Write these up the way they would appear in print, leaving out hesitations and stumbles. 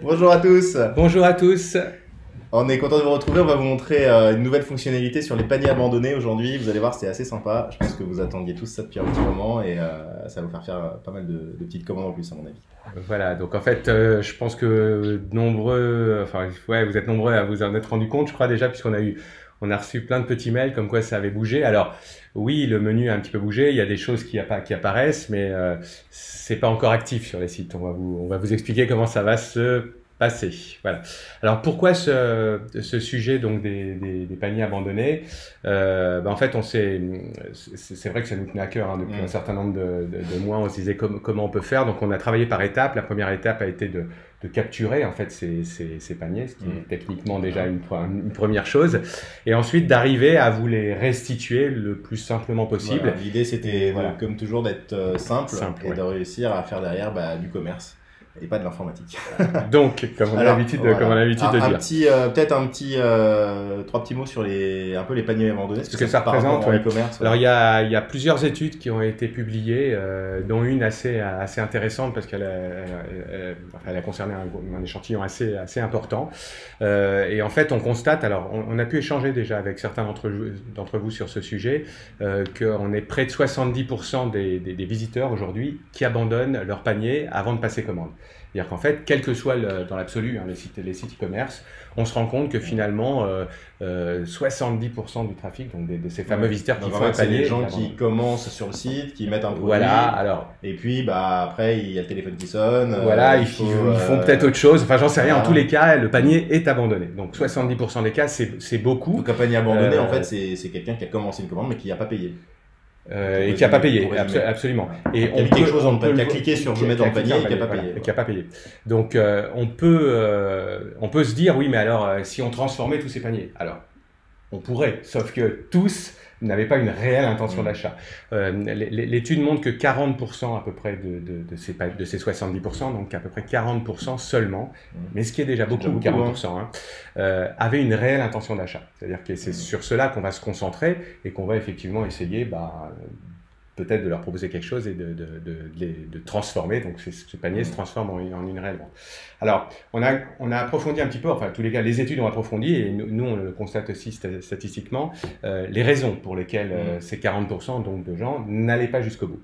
Bonjour à tous. Bonjour à tous. On est content de vous retrouver. On va vous montrer une nouvelle fonctionnalité sur les paniers abandonnés aujourd'hui. Vous allez voir, c'est assez sympa. Je pense que vous attendiez tous ça depuis un petit moment et ça va vous faire pas mal de petites commandes en plus, à mon avis. Voilà, donc en fait, je pense que nombreux, enfin, ouais, vous êtes nombreux à vous en être rendu compte, je crois déjà, on a reçu plein de petits mails comme quoi ça avait bougé. Alors, oui, le menu a un petit peu bougé, il y a des choses qui apparaissent, mais c'est pas encore actif sur les sites. On va vous expliquer comment ça va se passer. Voilà. Alors, pourquoi ce sujet donc des paniers abandonnés? En fait, c'est vrai que ça nous tenait à cœur hein, depuis un certain nombre de mois. On se disait comment on peut faire. Donc, on a travaillé par étapes. La première étape a été de capturer en fait ces paniers, ce qui est techniquement déjà une première chose, et ensuite d'arriver à vous les restituer le plus simplement possible. Voilà, l'idée c'était comme toujours d'être simple et de réussir à faire derrière du commerce et pas de l'informatique. Donc, comme on a l'habitude de dire. Peut-être trois petits mots sur un peu les paniers abandonnés, ce que ça représente en e-commerce. Alors, il y a plusieurs études qui ont été publiées, dont une assez intéressante parce qu'elle a concerné un échantillon assez important. Et en fait, on constate, alors on a pu échanger déjà avec certains d'entre vous sur ce sujet, qu'on est près de 70% des visiteurs aujourd'hui qui abandonnent leur panier avant de passer commande. C'est-à-dire qu'en fait, quel que soit dans l'absolu les sites e-commerce, on se rend compte que finalement 70% du trafic, donc de ces fameux visiteurs qui font un panier, c'est des gens qui commencent sur le site, qui mettent un produit, et puis après il y a le téléphone qui sonne. Voilà, ils font peut-être autre chose. Enfin, j'en sais rien. En tous les cas, le panier est abandonné. Donc 70% des cas, c'est beaucoup. Donc un panier abandonné, en fait, c'est quelqu'un qui a commencé une commande mais qui n'a pas payé. Et qui n'a pas payé, absolument. Et on quelque chose, on a cliqué sur je mets dans le panier et qui n'a pas payé. Qui n'a pas payé. Donc on peut se dire oui, mais alors si on transformait tous ces paniers, alors on pourrait, sauf que tous n'avaient pas une réelle intention d'achat. L'étude montre que 40% à peu près de ces 70%, donc à peu près 40% seulement, mais ce qui est déjà beaucoup, 40%, avaient une réelle intention d'achat. C'est-à-dire que c'est sur cela qu'on va se concentrer et qu'on va effectivement essayer peut-être de leur proposer quelque chose et de transformer. Donc ce panier se transforme en une réelle vente. Alors, on a approfondi un petit peu, enfin, en tous les cas, les études ont approfondi, et nous on le constate aussi statistiquement, les raisons pour lesquelles ces 40% donc, de gens n'allaient pas jusqu'au bout.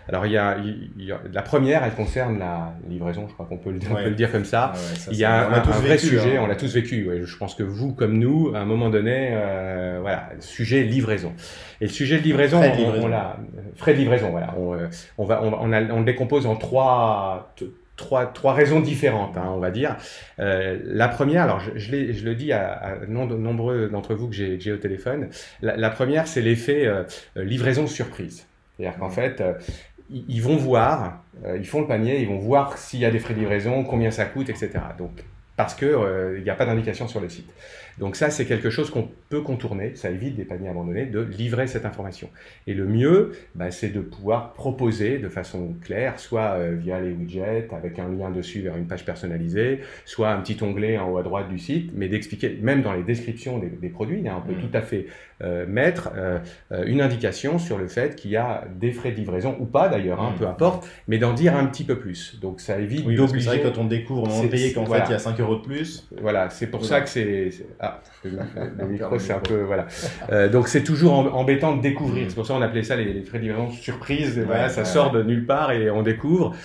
Alors, la première, elle concerne la livraison, je crois qu'on peut le dire comme ça. Il y a un vrai sujet, on l'a tous vécu. Je pense que vous, comme nous, à un moment donné, sujet livraison. Et le sujet de livraison, frais de livraison, voilà. On le décompose en trois raisons différentes, on va dire. La première, alors je le dis à nombreux d'entre vous que j'ai au téléphone, la première, c'est l'effet livraison surprise. C'est-à-dire qu'en fait, ils vont voir, ils font le panier, ils vont voir s'il y a des frais de livraison, combien ça coûte, etc. Donc, parce que il n'y a pas d'indication sur le site. Donc ça, c'est quelque chose qu'on peut contourner, ça évite des paniers abandonnés, de livrer cette information. Et le mieux, c'est de pouvoir proposer de façon claire, soit via les widgets, avec un lien dessus vers une page personnalisée, soit un petit onglet en haut à droite du site, mais d'expliquer, même dans les descriptions des produits, on peut tout à fait mettre une indication sur le fait qu'il y a des frais de livraison, ou pas d'ailleurs, peu importe, mais d'en dire un petit peu plus. Donc ça évite d'obliger... C'est vrai que quand on découvre, on est payé qu'en fait il y a 5 € de plus. Voilà, c'est pour ça que c'est... le micro, c'est un peu... Voilà. Donc c'est toujours embêtant de découvrir. C'est pour ça qu'on appelait ça les frais de livraison surprise. Ça sort de nulle part et on découvre.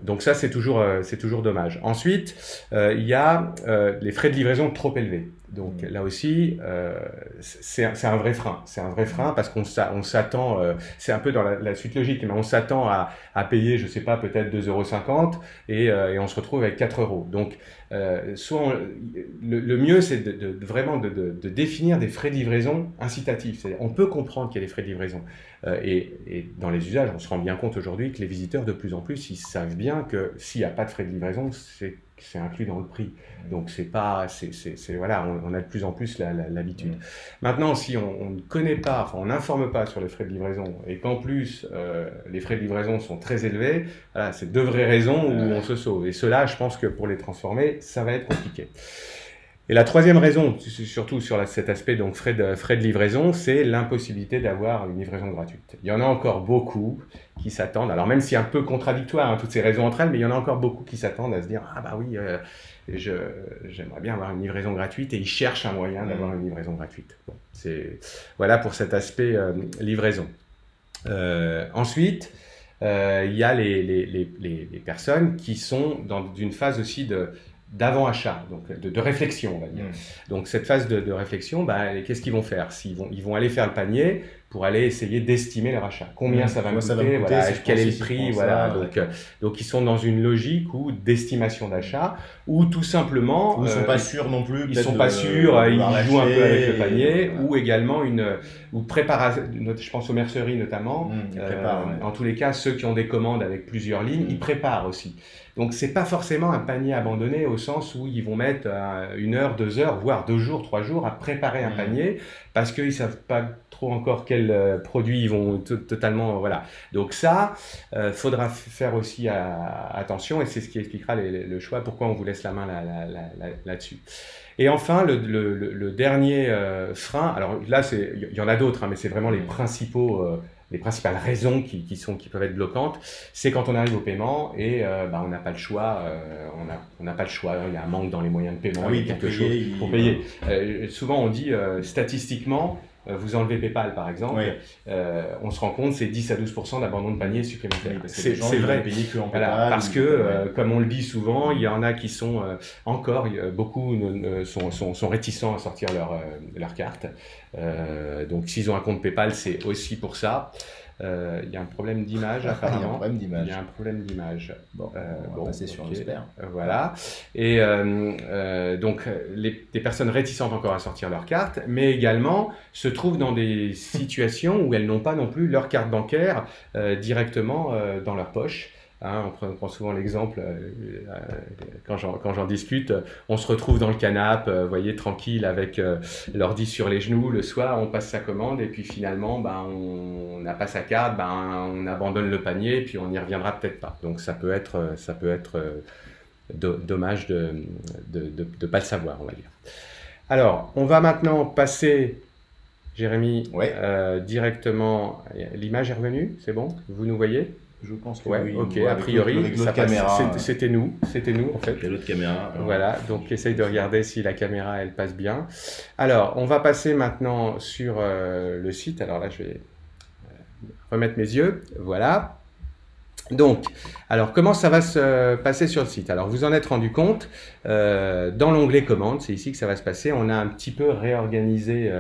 Donc ça, c'est toujours dommage. Ensuite, il y a les frais de livraison trop élevés. Donc là aussi, c'est un vrai frein. C'est un vrai frein parce qu'on s'attend, c'est un peu dans la suite logique, mais on s'attend à payer, je sais pas, peut-être 2,50 € et on se retrouve avec 4 €. Donc, le mieux, c'est vraiment de définir des frais de livraison incitatifs. C'est-à-dire, on peut comprendre qu'il y a des frais de livraison. Et dans les usages, on se rend bien compte aujourd'hui que les visiteurs, de plus en plus, ils savent bien que s'il n'y a pas de frais de livraison, c'est inclus dans le prix. Donc voilà, on a de plus en plus l'habitude. Maintenant, si on ne connaît pas, enfin on n'informe pas sur les frais de livraison et qu'en plus les frais de livraison sont très élevés, voilà, c'est deux vraies raisons où on se sauve. Et cela, je pense que pour les transformer, ça va être compliqué. Et la troisième raison, surtout sur cet aspect donc frais de livraison, c'est l'impossibilité d'avoir une livraison gratuite. Il y en a encore beaucoup qui s'attendent, alors même si c'est un peu contradictoire, hein, toutes ces raisons entre elles, mais il y en a encore beaucoup qui s'attendent à se dire « Ah bah oui, j'aimerais bien avoir une livraison gratuite » et ils cherchent un moyen d'avoir une livraison gratuite. Bon, voilà pour cet aspect livraison. Ensuite, il y a les personnes qui sont dans une phase aussi d'avant-achat, donc de réflexion, on va dire. Donc cette phase de réflexion, bah, qu'est-ce qu'ils vont faire? Ils vont aller faire le panier pour aller essayer d'estimer leur achat. Combien ça va me coûter, voilà, quel est le prix, voilà. Donc ils sont dans une logique d'estimation d'achat, ou tout simplement... Ils ne sont pas sûrs non plus. Ils ne sont pas sûrs, ils jouent un peu avec le panier, ou également ou préparation, je pense aux merceries notamment, en tous les cas, ceux qui ont des commandes avec plusieurs lignes, ils préparent aussi. Donc, ce n'est pas forcément un panier abandonné au sens où ils vont mettre 1 heure, 2 heures, voire 2 jours, 3 jours à préparer un panier parce qu'ils ne savent pas trop encore quels produits ils vont totalement... Voilà. Donc ça, faudra faire aussi attention et c'est ce qui expliquera le choix, pourquoi on vous laisse la main là-dessus. Et enfin, le dernier frein, alors là, il y en a d'autres, hein, mais c'est vraiment les principales raisons qui peuvent être bloquantes, c'est quand on arrive au paiement et on n'a pas le choix, on n'a pas le choix, il y a un manque dans les moyens de paiement, quelque chose pour payer. Souvent on dit statistiquement, vous enlevez PayPal par exemple, on se rend compte c'est 10 à 12% d'abandon de panier supplémentaire. Oui, c'est vrai, voilà, parce que comme on le dit souvent, il y en a qui sont beaucoup sont réticents à sortir leur carte. Donc s'ils ont un compte PayPal, c'est aussi pour ça. Il y a un problème d'image apparemment. Il y a un problème d'image. Bon, on va passer sur j'espère. Voilà. Et donc des personnes réticentes encore à sortir leur carte, mais également se trouvent dans des situations où elles n'ont pas non plus leur carte bancaire directement dans leur poche. Hein, on prend souvent l'exemple, quand j'en discute, on se retrouve dans le canapé, voyez, tranquille, avec l'ordi sur les genoux, le soir, on passe sa commande, et puis finalement, on n'a pas sa carte, on abandonne le panier, puis on n'y reviendra peut-être pas. Donc ça peut être dommage de ne pas le savoir, on va dire. Alors, on va maintenant passer, Jérémy, directement, l'image est revenue, c'est bon? Vous nous voyez? Je pense que oui. Ok, a priori, c'était nous en fait. C'est l'autre caméra. Voilà, donc essaye de regarder si la caméra elle passe bien. Alors, on va passer maintenant sur le site. Alors là, je vais remettre mes yeux. Voilà. Donc, alors comment ça va se passer sur le site? Alors, vous en êtes rendu compte, dans l'onglet commandes, c'est ici que ça va se passer. On a un petit peu réorganisé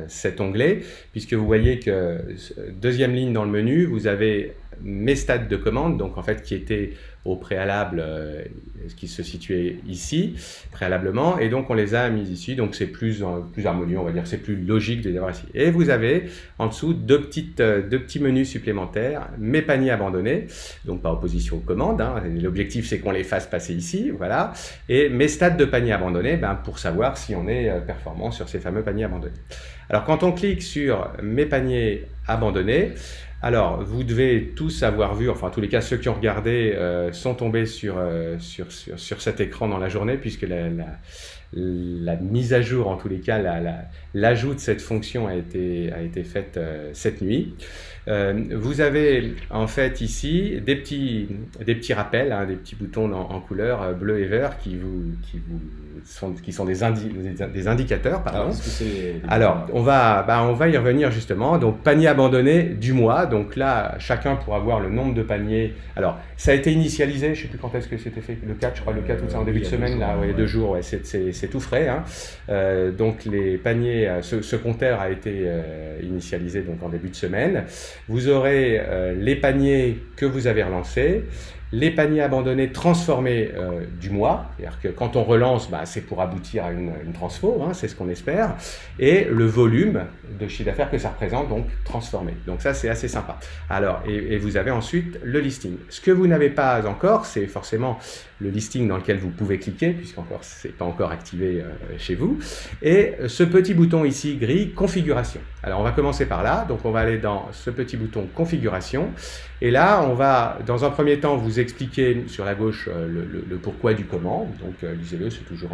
cet onglet, puisque vous voyez que deuxième ligne dans le menu, vous avez mes stades de commande, donc en fait qui étaient au préalable, qui se situait ici préalablement, et donc on les a mis ici, donc c'est plus harmonieux, on va dire, c'est plus logique de les avoir ici. Et vous avez en dessous deux petits menus supplémentaires, mes paniers abandonnés, donc par opposition aux commandes, hein. L'objectif c'est qu'on les fasse passer ici, voilà, et mes stades de paniers abandonnés, pour savoir si on est performant sur ces fameux paniers abandonnés. Alors quand on clique sur mes paniers abandonnés, alors, vous devez tous avoir vu, enfin en tous les cas ceux qui ont regardé sont tombés sur cet écran dans la journée, puisque la mise à jour, en tous les cas l'ajout de cette fonction a été faite cette nuit. Vous avez en fait ici des petits rappels, hein, des petits boutons en couleur bleu et vert qui sont des indicateurs. Pardon. Alors, on va y revenir justement. Donc, panier abandonné du mois. Donc là, chacun pourra voir le nombre de paniers. Alors, ça a été initialisé, je ne sais plus quand est-ce que c'était fait, le 4, je crois, le 4 ou c'est en début de semaine, là, ouais, 2 jours, ouais, c'est tout frais. Hein. Donc, les paniers, ce compteur a été initialisé donc en début de semaine. Vous aurez les paniers que vous avez relancés, les paniers abandonnés transformés du mois, c'est-à-dire que quand on relance, c'est pour aboutir à une transfo, hein, c'est ce qu'on espère, et le volume de chiffre d'affaires que ça représente, donc transformé. Donc ça, c'est assez sympa. Alors, et vous avez ensuite le listing. Ce que vous n'avez pas encore, c'est forcément le listing dans lequel vous pouvez cliquer, puisqu'encore c'est pas encore activé chez vous, et ce petit bouton ici gris, configuration. Alors, on va commencer par là, donc on va aller dans ce petit bouton configuration, et là, on va, dans un premier temps, vous expliquer sur la gauche le pourquoi du comment. Donc, lisez-le, c'est toujours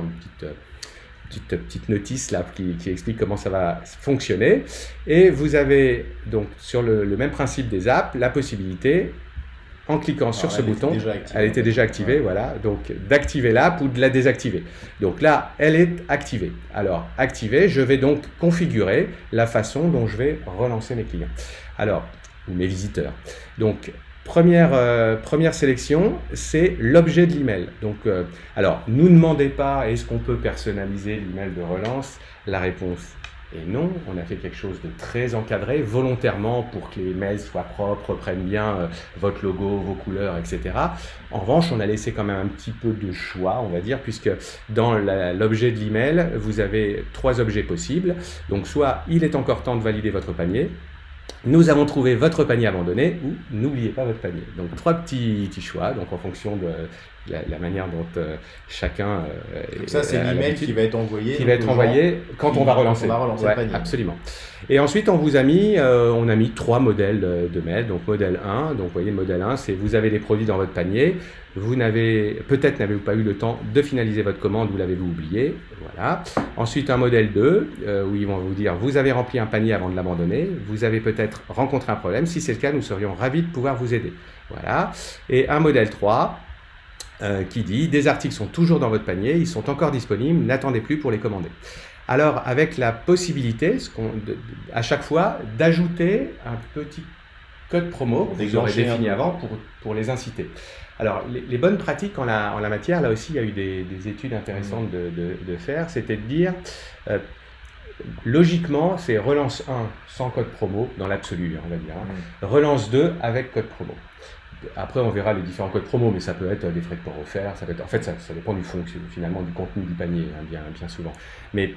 petite notice là qui explique comment ça va fonctionner. Et vous avez donc sur le même principe des apps, la possibilité, en cliquant sur ce bouton, elle était déjà activée, ouais. Voilà, donc d'activer l'app ou de la désactiver. Donc là, elle est activée. Alors, activée, je vais donc configurer la façon dont je vais relancer mes clients. Alors, ou mes visiteurs. Donc, première sélection, c'est l'objet de l'email. Donc, alors, ne nous demandez pas, est-ce qu'on peut personnaliser l'email de relance? La réponse est non. On a fait quelque chose de très encadré, volontairement, pour que les mails soient propres, reprennent bien votre logo, vos couleurs, etc. En revanche, on a laissé quand même un petit peu de choix, on va dire, puisque dans l'objet de l'email, vous avez 3 objets possibles. Donc, soit il est encore temps de valider votre panier, nous avons trouvé votre panier abandonné ou n'oubliez pas votre panier. Donc 3 petits choix, donc en fonction de la manière dont chacun... donc ça c'est l'email qui va être envoyé. Qui va être envoyé quand on va relancer. On va relancer le panier. Absolument. Et ensuite on a mis 3 modèles de mail. Donc modèle 1, donc vous voyez le modèle 1, c'est vous avez des produits dans votre panier, peut-être n'avez-vous pas eu le temps de finaliser votre commande ou l'avez-vous oublié. Voilà. Ensuite un modèle 2, où ils vont vous dire vous avez rempli un panier avant de l'abandonner, vous avez peut-être rencontré un problème, si c'est le cas nous serions ravis de pouvoir vous aider. Voilà. Et un modèle 3, qui dit des articles sont toujours dans votre panier, ils sont encore disponibles, n'attendez plus pour les commander. Alors avec la possibilité à chaque fois d'ajouter un petit code promo que vous aurez défini avant pour les inciter. Alors les bonnes pratiques en la matière, là aussi il y a eu des études intéressantes de faire, c'était de dire logiquement c'est relance 1 sans code promo dans l'absolu on va dire, relance 2 avec code promo. Après, on verra les différents codes promo, mais ça peut être des frais de port offerts, ça peut être, en fait, ça dépend du fond, finalement, du contenu du panier, hein, bien souvent. Mais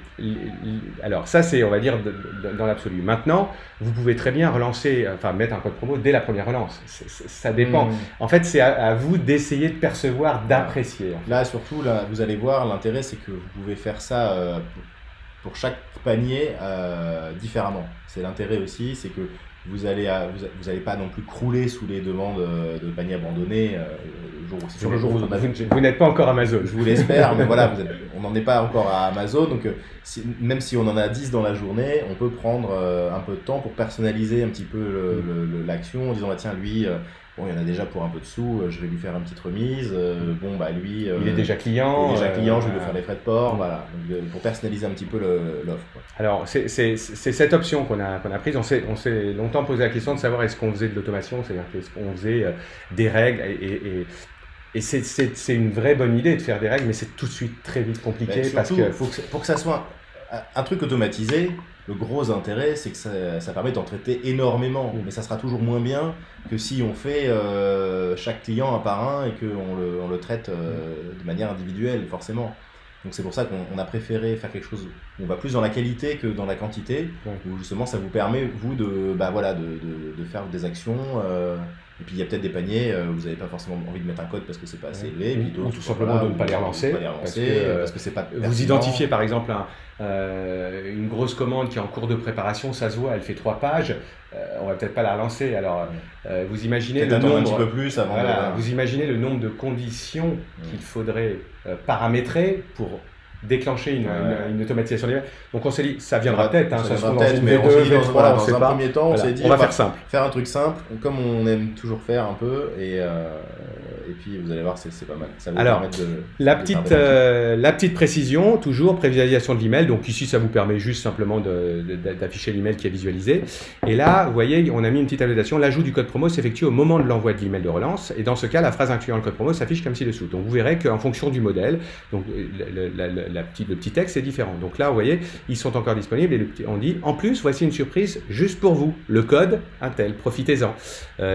alors, ça, c'est, on va dire, dans l'absolu. Maintenant, vous pouvez très bien relancer, enfin, mettre un code promo dès la première relance. Ça dépend. En fait, c'est à vous d'essayer de percevoir, d'apprécier. Là, surtout, là, vous allez voir, l'intérêt, c'est que vous pouvez faire ça pour chaque panier différemment. C'est l'intérêt aussi, c'est que vous allez pas non plus crouler sous les demandes de paniers abandonnés sur le jour où vous n'êtes pas encore Amazon. Je vous l'espère, mais voilà, on n'en est pas encore à Amazon, donc même si on en a 10 dans la journée, on peut prendre un peu de temps pour personnaliser un petit peu l'action en disant bah, tiens lui bon, il y en a déjà pour un peu de sous, je vais lui faire une petite remise. Bon, bah lui, il est déjà client. Je vais lui faire les frais de port, voilà. Donc, pour personnaliser un petit peu l'offre. Alors, c'est cette option qu'on a prise. On s'est longtemps posé la question de savoir est-ce qu'on faisait de l'automation, c'est-à-dire est-ce qu'on faisait des règles et c'est une vraie bonne idée de faire des règles, mais c'est tout de suite très vite compliqué surtout, parce que pour que ça soit un truc automatisé. Le gros intérêt, c'est que ça permet d'en traiter énormément, mais ça sera toujours moins bien que si on fait chaque client un par un et qu'on le traite de manière individuelle, forcément. Donc c'est pour ça qu'on a préféré faire quelque chose où on va plus dans la qualité que dans la quantité, où justement ça vous permet, vous, de faire des actions. Et puis il y a peut-être des paniers où vous n'avez pas forcément envie de mettre un code parce que c'est pas assez élevé. Ou tout simplement de ne pas les relancer. Parce que c'est pas pertinent. Vous identifiez par exemple une grosse commande qui est en cours de préparation, ça se voit, elle fait 3 pages, on va peut-être pas la relancer. Alors vous imaginez le nombre, un petit peu plus avant vous imaginez le nombre de conditions qu'il faudrait paramétrer pour déclencher une automatisation des mails. Donc on s'est dit, ça viendra peut-être, ça se trouve dans une V2, V3, on sait pas. Dans un premier temps, on s'est dit, on va faire simple. Faire un truc simple, comme on aime toujours faire un peu, et puis vous allez voir, c'est pas mal. Ça va alors, la petite précision, toujours, prévisualisation de l'email. Donc ici, ça vous permet juste simplement d'afficher l'email qui est visualisé. Et là, vous voyez, on a mis une petite annotation. L'ajout du code promo s'effectue au moment de l'envoi de l'email de relance. Et dans ce cas, la phrase incluant le code promo s'affiche comme ci-dessous. Donc vous verrez qu'en fonction du modèle, donc le petit texte est différent. Donc là, vous voyez, ils sont encore disponibles et on dit, en plus, voici une surprise juste pour vous. Le code, un tel, profitez-en.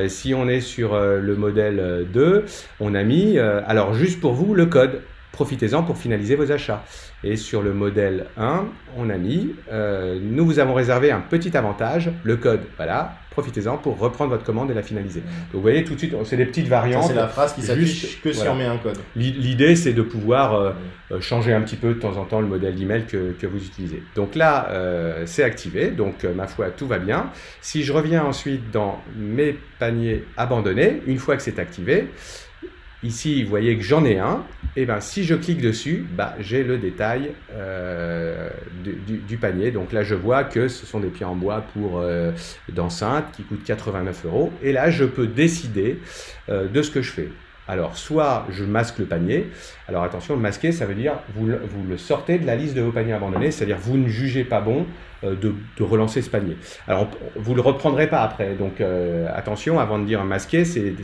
Si on est sur le modèle 2, on a mis, alors juste pour vous, le code. Profitez-en pour finaliser vos achats. Et sur le modèle 1, on a mis, nous vous avons réservé un petit avantage, le code, voilà, profitez-en pour reprendre votre commande et la finaliser. Donc vous voyez tout de suite, c'est des petites variantes. C'est la phrase qui s'affiche que si on met un code. L'idée, c'est de pouvoir changer un petit peu de temps en temps le modèle d'email que vous utilisez. Donc là, c'est activé, donc ma foi, tout va bien. Si je reviens ensuite dans mes paniers abandonnés, une fois que c'est activé, ici, vous voyez que j'en ai un. et ben, si je clique dessus, j'ai le détail du panier. Donc là, je vois que ce sont des pieds en bois d'enceinte qui coûtent 89 €. Et là, je peux décider de ce que je fais. Alors, soit je masque le panier. Alors attention, masquer, ça veut dire vous le sortez de la liste de vos paniers abandonnés, c'est-à-dire vous ne jugez pas bon de relancer ce panier. Alors, vous ne le reprendrez pas après. Donc, attention, avant de dire masquer, c'est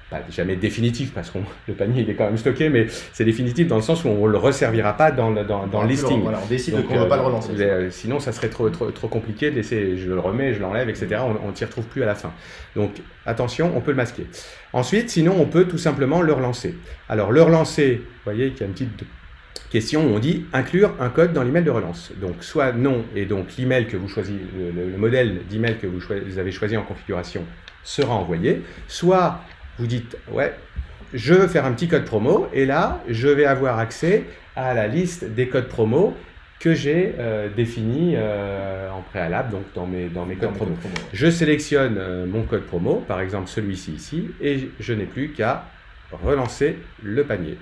pas jamais définitif parce que le panier il est quand même stocké, mais c'est définitif dans le sens où on ne le resservira pas dans le listing. Voilà, on décide qu'on ne va pas le relancer. Sinon, ça serait trop compliqué de laisser, je le remets, je l'enlève, etc. On ne s'y retrouve plus à la fin. Donc, attention, on peut le masquer. Ensuite, sinon, on peut tout simplement le relancer. Alors, le relancer, vous voyez qu'il y a une petite question où on dit inclure un code dans l'email de relance. Donc, soit non, et donc l'email que vous choisissez, le modèle d'email que vous avez choisi en configuration sera envoyé, soit vous dites, ouais, je veux faire un petit code promo, et là, je vais avoir accès à la liste des codes promo que j'ai définis en préalable, donc dans mes codes promo. Je sélectionne mon code promo, par exemple celui-ci ici, et je n'ai plus qu'à relancer le panier.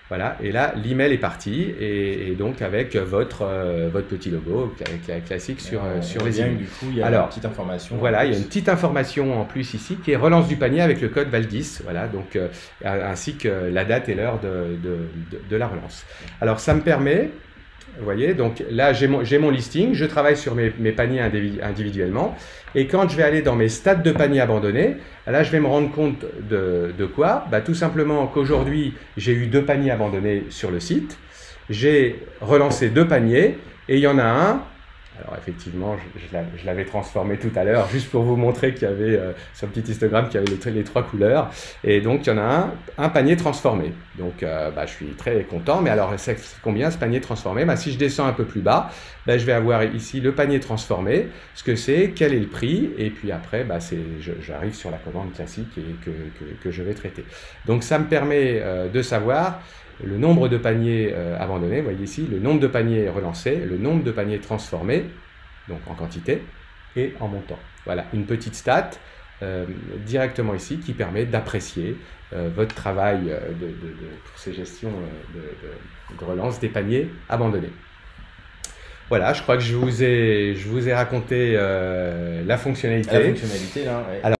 Voilà, et là, l'email est parti, et donc avec votre petit logo classique sur les emails. Du coup, il y a une petite information. Voilà, il y a une petite information en plus ici qui est relance du panier avec le code Valdis, voilà, donc, ainsi que la date et l'heure de la relance. Alors, ça me permet, vous voyez, donc là, j'ai mon listing, je travaille sur mes paniers individuellement, et quand je vais aller dans mes stades de paniers abandonnés, là, je vais me rendre compte de quoi? Tout simplement qu'aujourd'hui, j'ai eu 2 paniers abandonnés sur le site, j'ai relancé 2 paniers, et il y en a un, alors effectivement, je l'avais transformé tout à l'heure, juste pour vous montrer qu'il y avait, sur le petit histogramme, qu'il y avait les 3 couleurs, et donc il y en a un panier transformé. Donc je suis très content, mais alors c'est combien ce panier transformé? Si je descends un peu plus bas, je vais avoir ici le panier transformé, ce que c'est, quel est le prix, et puis après, j'arrive sur la commande classique que je vais traiter. Donc ça me permet de savoir le nombre de paniers abandonnés, vous voyez ici, le nombre de paniers relancés, le nombre de paniers transformés, donc en quantité et en montant. Voilà, une petite stat directement ici qui permet d'apprécier votre travail pour ces gestions de relance des paniers abandonnés. Voilà, je crois que je vous ai raconté la fonctionnalité. La fonctionnalité, là, ouais. Alors,